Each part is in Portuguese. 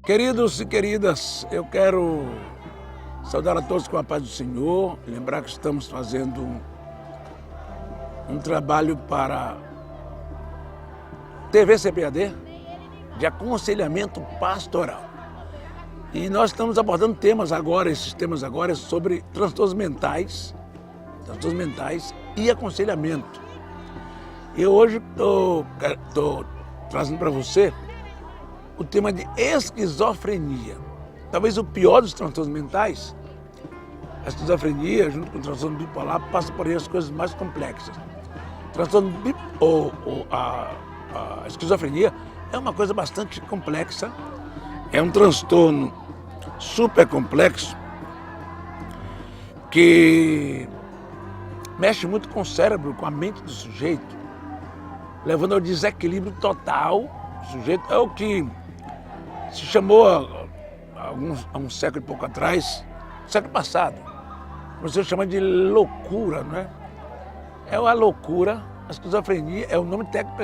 Queridos e queridas, eu quero saudar a todos com a paz do Senhor, lembrar que estamos fazendo um trabalho para TV CPAD de aconselhamento pastoral. E nós estamos abordando esses temas agora sobre transtornos mentais e aconselhamento. E hoje estou trazendo para você o tema de esquizofrenia. Talvez o pior dos transtornos mentais. A esquizofrenia, junto com o transtorno bipolar, passa por aí as coisas mais complexas. A esquizofrenia é uma coisa bastante complexa, é um transtorno super complexo que mexe muito com o cérebro, com a mente do sujeito, levando ao desequilíbrio total. O sujeito é o que se chamou há um século e pouco atrás, século passado, você chama de loucura, não é? É a loucura, a esquizofrenia, é o nome técnico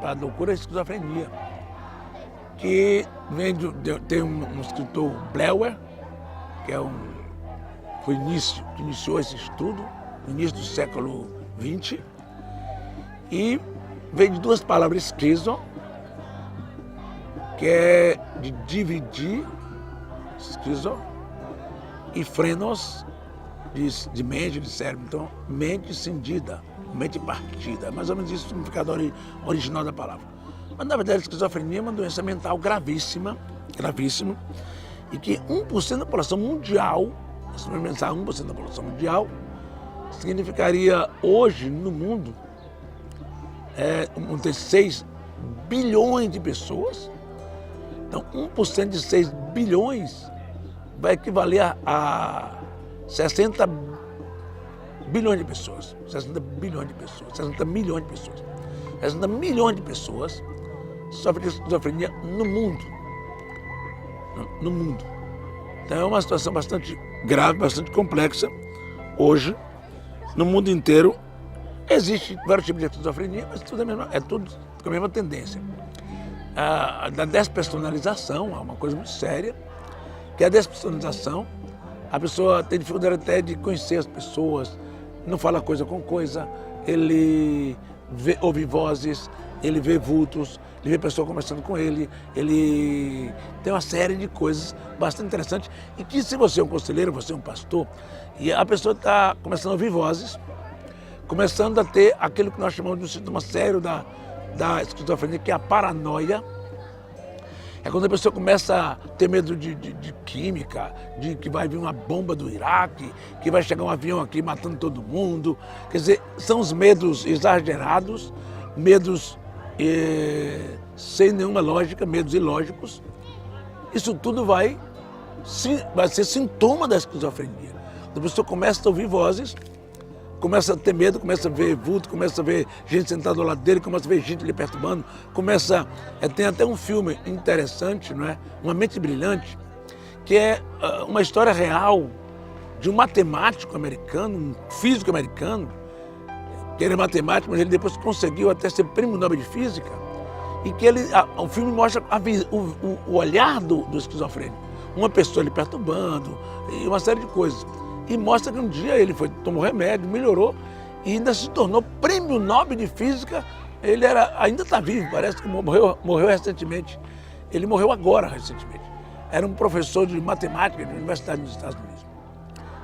para a loucura, a esquizofrenia, que vem tem um escritor, Bleuler, que que iniciou esse estudo no início do século XX, e vem de duas palavras, esquizo, que é de dividir, esquizo, e frenos, de mente, de cérebro. Então, mente cindida, mente partida. É mais ou menos isso o significado original da palavra. Mas, na verdade, a esquizofrenia é uma doença mental gravíssima, e que 1% da população mundial, se não pensar 1% da população mundial, significaria hoje no mundo ter 6 bilhões de pessoas. Então, 1% de 6 bilhões vai equivaler a 60 bilhões de pessoas. 60 bilhões de pessoas, 60 milhões de pessoas. 60 milhões de pessoas sofrem de esquizofrenia no mundo. No mundo. Então, é uma situação bastante grave, bastante complexa. Hoje, no mundo inteiro, existe vários tipos de esquizofrenia, mas é tudo com a mesma tendência. Da despersonalização, é uma coisa muito séria, que é a despersonalização. A pessoa tem dificuldade até de conhecer as pessoas, não fala coisa com coisa, ele ouve vozes, ele vê vultos, ele vê pessoa conversando com ele tem uma série de coisas bastante interessantes, e que, se você é um conselheiro, você é um pastor, e a pessoa está começando a ouvir vozes, começando a ter aquilo que nós chamamos de um sintoma sério da esquizofrenia, que é a paranoia. É quando a pessoa começa a ter medo de química, de que vai vir uma bomba do Iraque, que vai chegar um avião aqui matando todo mundo. Quer dizer, são os medos exagerados, medos sem nenhuma lógica, medos ilógicos. Isso tudo vai ser sintoma da esquizofrenia. A pessoa começa a ouvir vozes, começa a ter medo, começa a ver vulto, começa a ver gente sentada ao lado dele, começa a ver gente lhe perturbando, tem até um filme interessante, não é? Uma Mente Brilhante, que é uma história real de um matemático americano, um físico americano, que era matemático, mas ele depois conseguiu até ser prêmio Nobel de Física, e que o filme mostra o olhar do esquizofrênico, uma pessoa lhe perturbando, e uma série de coisas. E mostra que um dia ele tomou remédio, melhorou e ainda se tornou prêmio Nobel de Física. Ele ainda está vivo, parece que morreu recentemente. Ele morreu agora, recentemente. Era um professor de matemática de uma universidade nos Estados Unidos.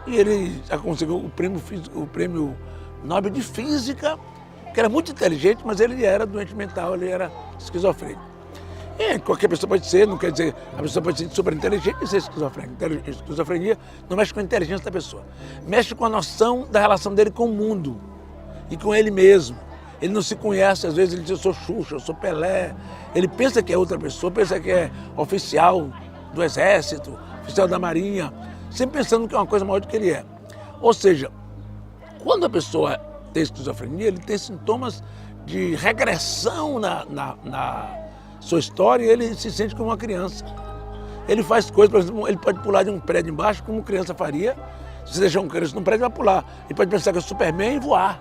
E ele já conseguiu o prêmio Nobel de Física, que era muito inteligente, mas ele era doente mental, ele era esquizofrênico. Qualquer pessoa pode ser, não quer dizer, a pessoa pode ser super inteligente e ser esquizofrênica. Esquizofrenia não mexe com a inteligência da pessoa, mexe com a noção da relação dele com o mundo e com ele mesmo. Ele não se conhece, às vezes ele diz: eu sou Xuxa, eu sou Pelé. Ele pensa que é outra pessoa, pensa que é oficial do Exército, oficial da Marinha, sempre pensando que é uma coisa maior do que ele é. Ou seja, quando a pessoa tem esquizofrenia, ele tem sintomas de regressão na sua história, e ele se sente como uma criança. Ele faz coisas, por exemplo, ele pode pular de um prédio embaixo como criança faria. Se você deixar um criança num prédio, vai pular. Ele pode pensar que é Superman e voar.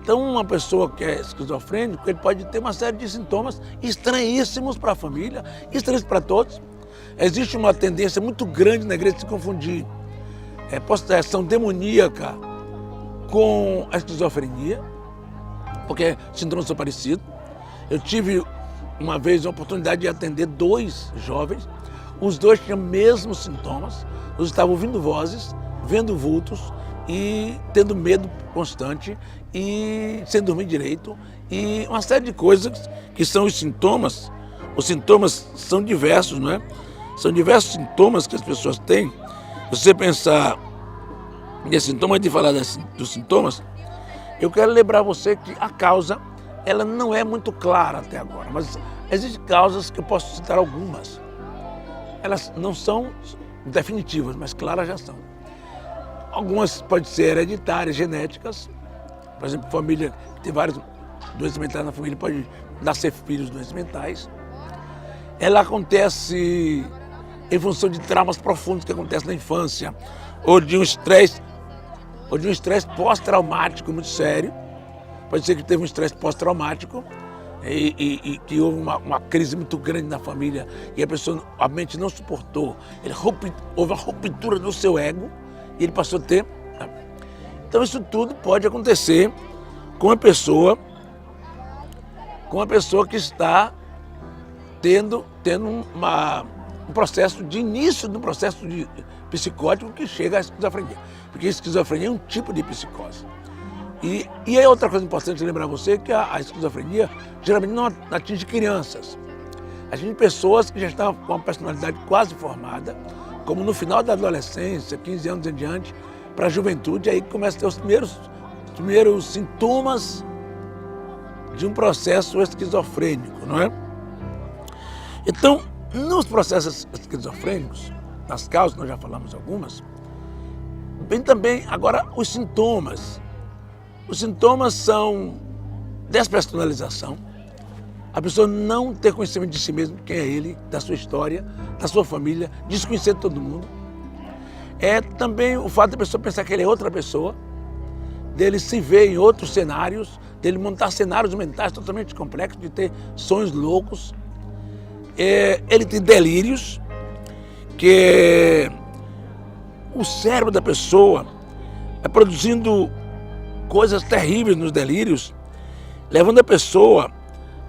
Então, uma pessoa que é esquizofrênico, ele pode ter uma série de sintomas estranhíssimos para a família, estranhos para todos. existe uma tendência muito grande na igreja de se confundir possessão demoníaca com a esquizofrenia, porque sintomas são parecidos. Eu tive uma vez a oportunidade de atender 2 jovens, os 2 tinham mesmos sintomas, eles estavam ouvindo vozes, vendo vultos e tendo medo constante e sem dormir direito e uma série de coisas que são os sintomas. Os sintomas são diversos, não é? São diversos sintomas que as pessoas têm. Se você pensar nesse sintoma, de falar dos sintomas, eu quero lembrar você que a causa, ela não é muito clara até agora, mas existem causas que eu posso citar algumas. Elas não são definitivas, mas claras já são. Algumas podem ser hereditárias, genéticas. Por exemplo, família que tem várias doenças mentais na família pode nascer filhos doentes mentais. Ela acontece em função de traumas profundos que acontecem na infância, ou de um estresse pós-traumático muito sério. Pode ser que teve um estresse pós-traumático e que houve uma crise muito grande na família e a mente não suportou. Houve uma ruptura no seu ego e ele passou a ter. Então isso tudo pode acontecer com uma pessoa que está tendo um processo de início de um processo psicótico que chega à esquizofrenia. Porque a esquizofrenia é um tipo de psicose. E aí outra coisa importante lembrar você que a esquizofrenia geralmente não atinge crianças. Atinge pessoas que já estão com uma personalidade quase formada, como no final da adolescência, 15 anos em diante, para a juventude, aí começa a ter os primeiros sintomas de um processo esquizofrênico, não é? Então, nos processos esquizofrênicos, nas causas, nós já falamos algumas, vem também agora os sintomas. Os sintomas são despersonalização, a pessoa não ter conhecimento de si mesmo, quem é ele, da sua história, da sua família, desconhecer todo mundo. É também o fato da pessoa pensar que ele é outra pessoa, dele se ver em outros cenários, dele montar cenários mentais totalmente complexos, de ter sonhos loucos. Ele tem delírios, que o cérebro da pessoa é produzindo coisas terríveis nos delírios, levando a pessoa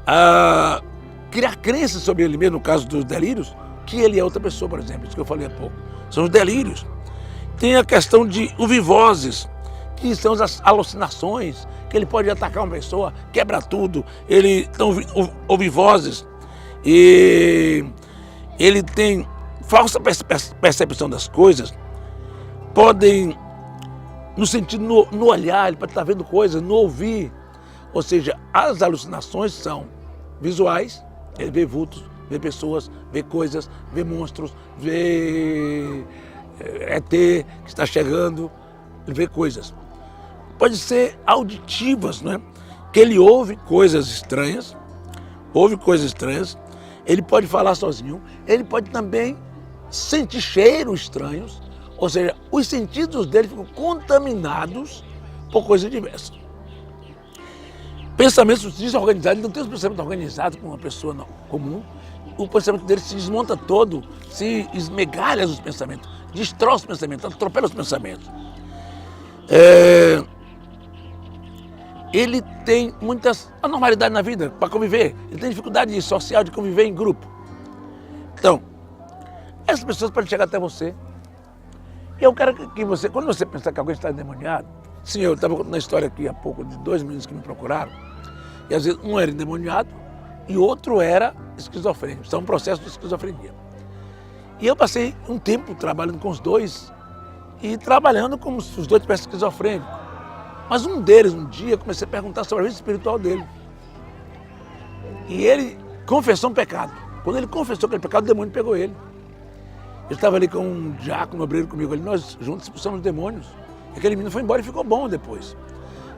a criar crenças sobre ele mesmo, no caso dos delírios, que ele é outra pessoa, por exemplo, isso que eu falei há pouco. São os delírios. Tem a questão de ouvir vozes, que são as alucinações, que ele pode atacar uma pessoa, quebra tudo, ele ouve vozes, e ele tem falsa percepção das coisas, podem, no sentido, no olhar, ele pode estar vendo coisas, no ouvir, ou seja, as alucinações são visuais, ele vê vultos, vê pessoas, vê coisas, vê monstros, vê ET que está chegando, ele vê coisas. Pode ser auditivas, não é? Que ele ouve coisas estranhas, ele pode falar sozinho, ele pode também sentir cheiros estranhos, ou seja, os sentidos dele ficam contaminados por coisas diversas. Pensamentos desorganizados, ele não tem os pensamentos organizados como uma pessoa comum, o pensamento dele se desmonta todo, se esmegalha os pensamentos, destrói os pensamentos, atropela os pensamentos. Ele tem muitas anormalidades na vida para conviver, ele tem dificuldade social de conviver em grupo. Então, essas pessoas podem chegar até você. E eu quero que você, quando você pensar que alguém está endemoniado, sim, eu estava contando uma história aqui há pouco de 2 meninos que me procuraram, e às vezes um era endemoniado e outro era esquizofrênico, são um processo de esquizofrenia. E eu passei um tempo trabalhando com os dois e trabalhando como se os dois tivessem esquizofrênico. Mas um deles, um dia, comecei a perguntar sobre a vida espiritual dele. E ele confessou um pecado. Quando ele confessou aquele pecado, o demônio pegou ele. Eu estava ali com um diácono, um obreiro comigo ali, nós juntos expulsamos os demônios. Aquele menino foi embora e ficou bom depois.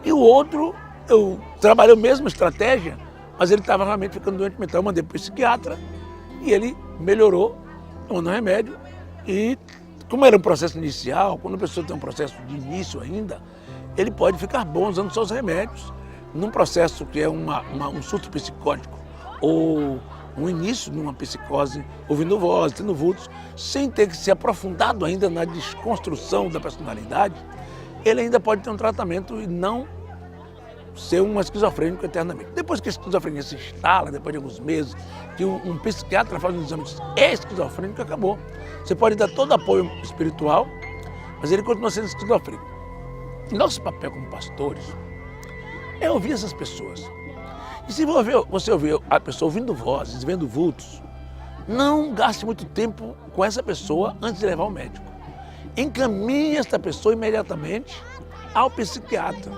E o outro, eu trabalhei a mesma estratégia, mas ele estava realmente ficando doente mental. Eu mandei para o psiquiatra e ele melhorou, tomando remédio. E como era um processo inicial, quando a pessoa tem um processo de início ainda, ele pode ficar bom usando seus remédios. Num processo que é um surto psicótico ou um início de uma psicose, ouvindo vozes, tendo vultos, sem ter que se aprofundado ainda na desconstrução da personalidade, ele ainda pode ter um tratamento e não ser um esquizofrênico eternamente. Depois que a esquizofrenia se instala, depois de alguns meses, que um psiquiatra faz um exame de esquizofrênico, acabou. Você pode dar todo apoio espiritual, mas ele continua sendo esquizofrênico. Nosso papel como pastores é ouvir essas pessoas. E se você ouvir a pessoa ouvindo vozes, vendo vultos, não gaste muito tempo com essa pessoa antes de levar ao médico. Encaminhe essa pessoa imediatamente ao psiquiatra.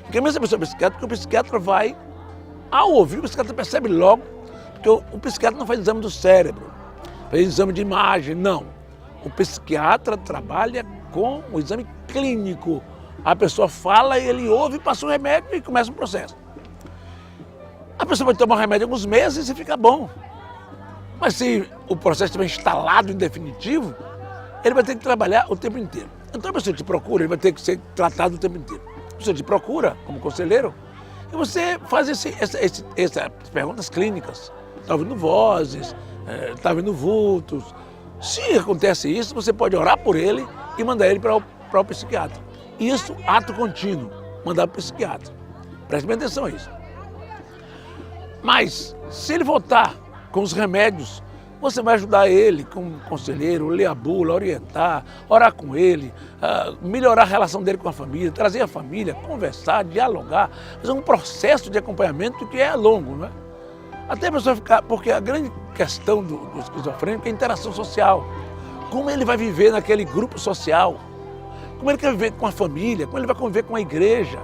Encaminhe essa pessoa ao psiquiatra, porque o psiquiatra vai, ao ouvir, o psiquiatra percebe logo, porque o psiquiatra não faz exame do cérebro, faz exame de imagem, não. O psiquiatra trabalha com o exame clínico. A pessoa fala, ele ouve, passa o remédio e começa um processo. A pessoa vai tomar o remédio alguns meses e fica bom. Mas se o processo estiver instalado em definitivo, ele vai ter que trabalhar o tempo inteiro. Então a pessoa te procura, ele vai ter que ser tratado o tempo inteiro. A pessoa te procura como conselheiro e você faz essas perguntas clínicas. Está ouvindo vozes, está ouvindo vultos. Se acontece isso, você pode orar por ele e mandar ele para o psiquiatra. Isso, ato contínuo, mandar para o psiquiatra. Preste bem atenção a isso. Mas, se ele voltar com os remédios, você vai ajudar ele como conselheiro, ler a bula, orientar, orar com ele, melhorar a relação dele com a família, trazer a família, conversar, dialogar, fazer um processo de acompanhamento que é longo, não é? Até a pessoa ficar, porque a grande questão do esquizofrênico é a interação social. Como ele vai viver naquele grupo social, como ele quer viver com a família, como ele vai conviver com a igreja.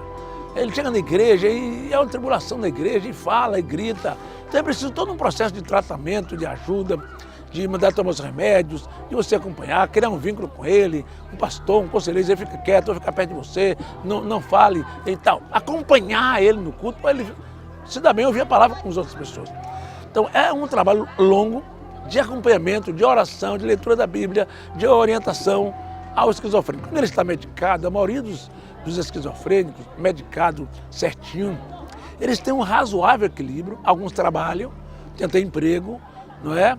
Ele chega na igreja e é uma tribulação na igreja, e fala, e grita. Então é preciso todo um processo de tratamento, de ajuda, de mandar tomar os remédios, de você acompanhar, criar um vínculo com ele, um pastor, um conselheiro, ele fica quieto, ou fica perto de você, não fale e tal. Acompanhar ele no culto, para ele se dar bem, ouvir a palavra com as outras pessoas. Então é um trabalho longo de acompanhamento, de oração, de leitura da Bíblia, de orientação ao esquizofrênico. Quando ele está medicado, a maioria dos esquizofrênicos, medicado certinho, eles têm um razoável equilíbrio, alguns trabalham, têm até emprego, não é?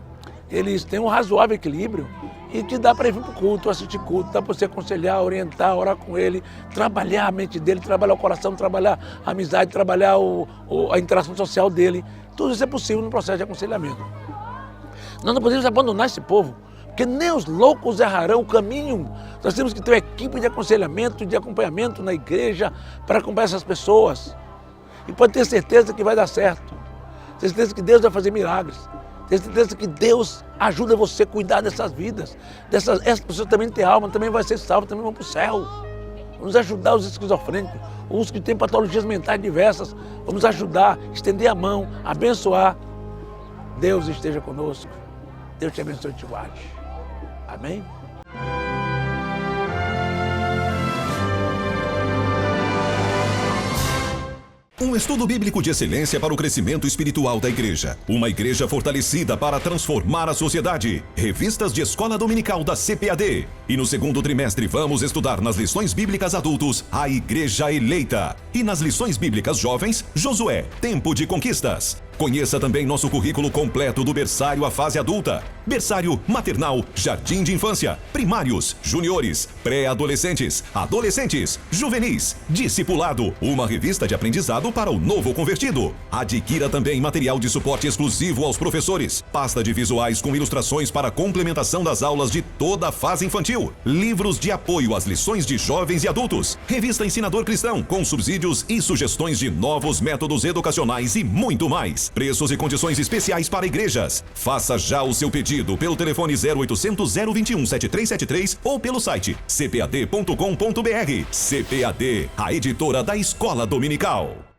Eles têm um razoável equilíbrio e que dá para ir para o culto, assistir culto, dá para você aconselhar, orientar, orar com ele, trabalhar a mente dele, trabalhar o coração, trabalhar a amizade, trabalhar a interação social dele. Tudo isso é possível no processo de aconselhamento. Nós não podemos abandonar esse povo, porque nem os loucos errarão o caminho. Nós temos que ter uma equipe de aconselhamento, de acompanhamento na igreja para acompanhar essas pessoas. E pode ter certeza que vai dar certo. Ter certeza que Deus vai fazer milagres. Ter certeza que Deus ajuda você a cuidar dessas vidas. Essas pessoas também têm alma, também vai ser salvas, também vão para o céu. Vamos ajudar os esquizofrênicos, os que têm patologias mentais diversas. Vamos ajudar, estender a mão, abençoar. Deus esteja conosco. Deus te abençoe e te guarde. Amém? Um estudo bíblico de excelência para o crescimento espiritual da igreja. Uma igreja fortalecida para transformar a sociedade. Revistas de escola dominical da CPAD. E no segundo trimestre vamos estudar nas lições bíblicas adultos, a Igreja Eleita. E nas lições bíblicas jovens, Josué, Tempo de Conquistas. Conheça também nosso currículo completo do berçário à fase adulta. Berçário, maternal, jardim de infância, primários, juniores, pré-adolescentes, adolescentes, juvenis, discipulado. Uma revista de aprendizado para o novo convertido. Adquira também material de suporte exclusivo aos professores. Pasta de visuais com ilustrações para complementação das aulas de toda a fase infantil. Livros de apoio às lições de jovens e adultos. Revista Ensinador Cristão com subsídios e sugestões de novos métodos educacionais e muito mais. Preços e condições especiais para igrejas. Faça já o seu pedido pelo telefone 0800 021 7373 ou pelo site cpad.com.br. CPAD, a editora da Escola Dominical.